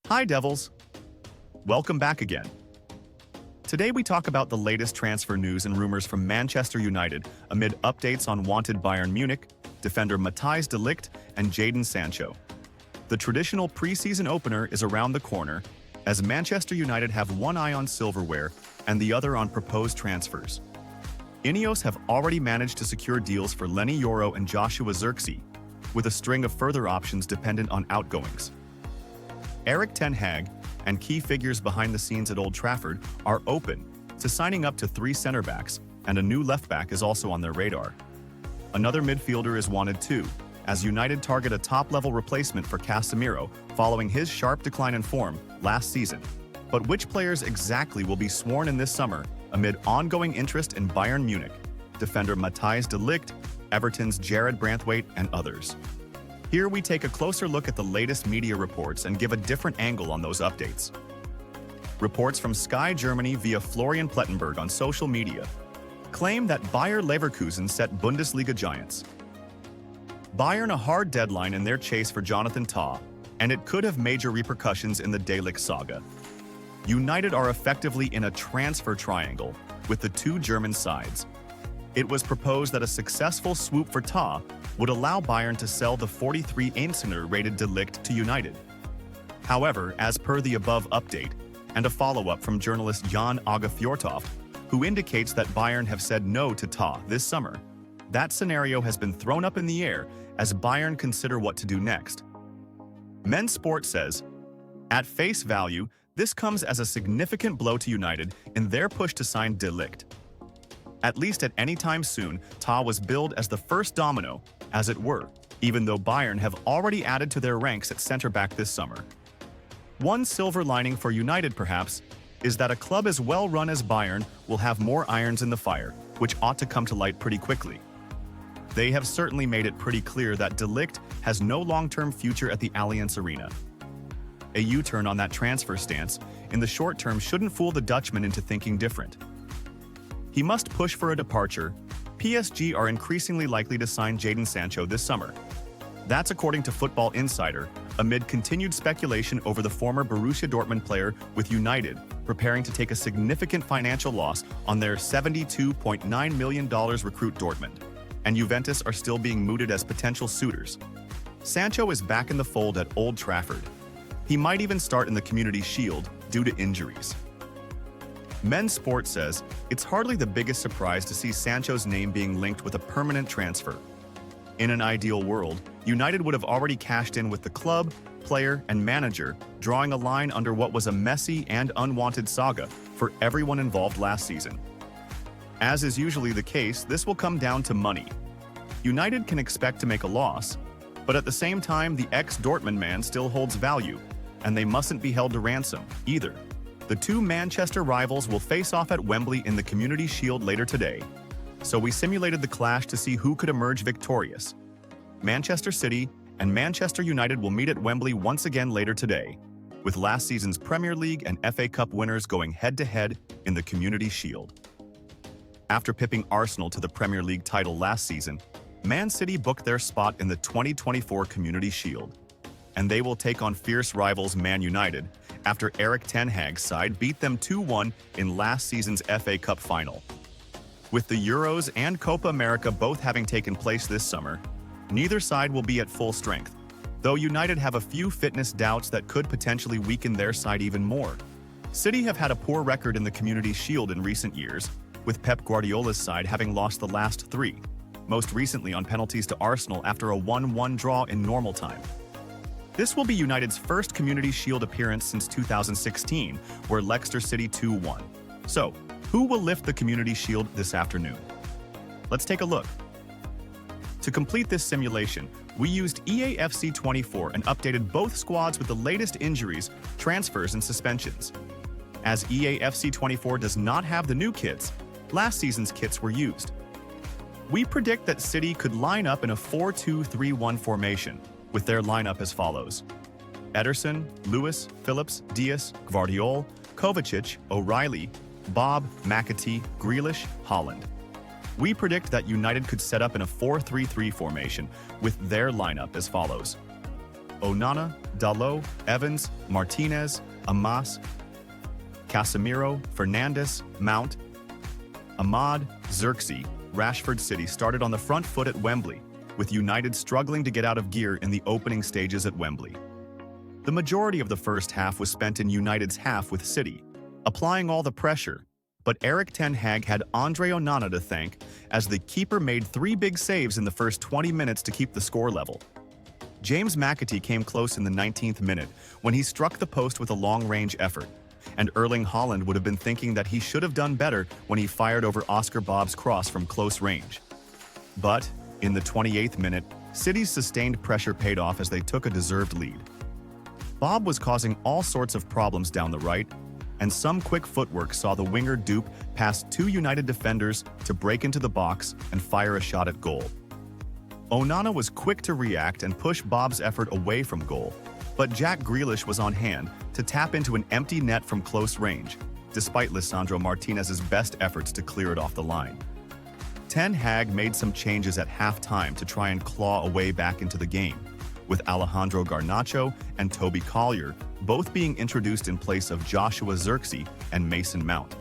Hi, Devils! Welcome back again. Today we talk about the latest transfer news and rumors from Manchester United amid updates on wanted Bayern Munich, defender Matthijs de Ligt, and Jadon Sancho. The traditional preseason opener is around the corner, as Manchester United have one eye on silverware and the other on proposed transfers. Ineos have already managed to secure deals for Lenny Yoro and Joshua Zirkzee, with a string of further options dependent on outgoings. Erik ten Hag and key figures behind the scenes at Old Trafford are open to signing up to 3 center-backs, and a new left-back is also on their radar. Another midfielder is wanted too, as United target a top-level replacement for Casemiro following his sharp decline in form last season. But which players exactly will be sworn in this summer amid ongoing interest in Bayern Munich, defender Matthijs de Ligt, Everton's Jared Branthwaite, and others? Here we take a closer look at the latest media reports and give a different angle on those updates. Reports from Sky Germany via Florian Plettenberg on social media claim that Bayer Leverkusen set Bundesliga giants. Bayern a hard deadline in their chase for Jonathan Tah, and it could have major repercussions in the De Ligt saga. United are effectively in a transfer triangle with the 2 German sides. It was proposed that a successful swoop for Tah would allow Bayern to sell the 43 Einsteiner-rated De Ligt to United. However, as per the above update, and a follow-up from journalist Jan Åge Fjørtoft, who indicates that Bayern have said no to Tah this summer, that scenario has been thrown up in the air as Bayern consider what to do next. Men's Sport says, at face value, this comes as a significant blow to United in their push to sign De Ligt. At least at any time soon, Tah was billed as the first domino, as it were, even though Bayern have already added to their ranks at center-back this summer. One silver lining for United, perhaps, is that a club as well run as Bayern will have more irons in the fire, which ought to come to light pretty quickly. They have certainly made it pretty clear that De Ligt has no long-term future at the Allianz Arena. A U-turn on that transfer stance in the short term shouldn't fool the Dutchman into thinking different. He must push for a departure. PSG are increasingly likely to sign Jadon Sancho this summer. That's according to Football Insider, amid continued speculation over the former Borussia Dortmund player with United preparing to take a significant financial loss on their $72.9 million recruit Dortmund, and Juventus are still being mooted as potential suitors. Sancho is back in the fold at Old Trafford. He might even start in the Community Shield due to injuries. Men's Sport says it's hardly the biggest surprise to see Sancho's name being linked with a permanent transfer. In an ideal world, United would have already cashed in with the club, player, and manager, drawing a line under what was a messy and unwanted saga for everyone involved last season. As is usually the case, this will come down to money. United can expect to make a loss, but at the same time, the ex-Dortmund man still holds value, and they mustn't be held to ransom, either. The 2 Manchester rivals will face off at Wembley in the Community Shield later today, so we simulated the clash to see who could emerge victorious. Manchester City and Manchester United will meet at Wembley once again later today, with last season's Premier League and FA Cup winners going head-to-head in the Community Shield. After pipping Arsenal to the Premier League title last season, Man City booked their spot in the 2024 Community Shield, and they will take on fierce rivals Man United after Erik ten Hag's side beat them 2-1 in last season's FA Cup final. With the Euros and Copa America both having taken place this summer, neither side will be at full strength, though United have a few fitness doubts that could potentially weaken their side even more. City have had a poor record in the Community Shield in recent years, with Pep Guardiola's side having lost the last 3, most recently on penalties to Arsenal after a 1-1 draw in normal time. This will be United's first Community Shield appearance since 2016, where Leicester City 2-1. So, who will lift the Community Shield this afternoon? Let's take a look. To complete this simulation, we used EAFC 24 and updated both squads with the latest injuries, transfers, and suspensions. As EAFC 24 does not have the new kits, last season's kits were used. We predict that City could line up in a 4-2-3-1 formation, with their lineup as follows: Ederson, Lewis, Phillips, Diaz, Gvardiol, Kovacic, O'Reilly, Bob, McAtee, Grealish, Holland. We predict that United could set up in a 4-3-3 formation with their lineup as follows: Onana, Dalot, Evans, Martinez, Amas, Casemiro, Fernandes, Mount, Ahmad, Xerxes. Rashford City started on the front foot at Wembley, with United struggling to get out of gear in the opening stages at Wembley. The majority of the first half was spent in United's half with City, applying all the pressure, but Erik ten Hag had Andre Onana to thank, as the keeper made 3 big saves in the first 20 minutes to keep the score level. James McAtee came close in the 19th minute when he struck the post with a long-range effort, and Erling Haaland would have been thinking that he should have done better when he fired over Oscar Bob's cross from close range. But, in the 28th minute, City's sustained pressure paid off as they took a deserved lead. Bob was causing all sorts of problems down the right, and some quick footwork saw the winger dupe past 2 United defenders to break into the box and fire a shot at goal. Onana was quick to react and push Bob's effort away from goal, but Jack Grealish was on hand to tap into an empty net from close range, despite Lisandro Martinez's best efforts to clear it off the line. Ten Hag made some changes at halftime to try and claw a way back into the game, with Alejandro Garnacho and Toby Collier both being introduced in place of Joshua Xerxes and Mason Mount.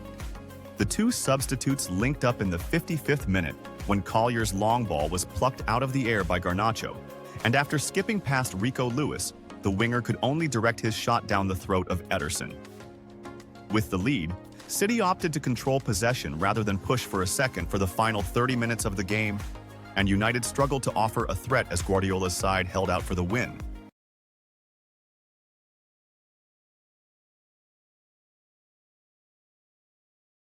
The 2 substitutes linked up in the 55th minute when Collier's long ball was plucked out of the air by Garnacho, and after skipping past Rico Lewis, the winger could only direct his shot down the throat of Ederson. With the lead, City opted to control possession rather than push for a second for the final 30 minutes of the game, and United struggled to offer a threat as Guardiola's side held out for the win.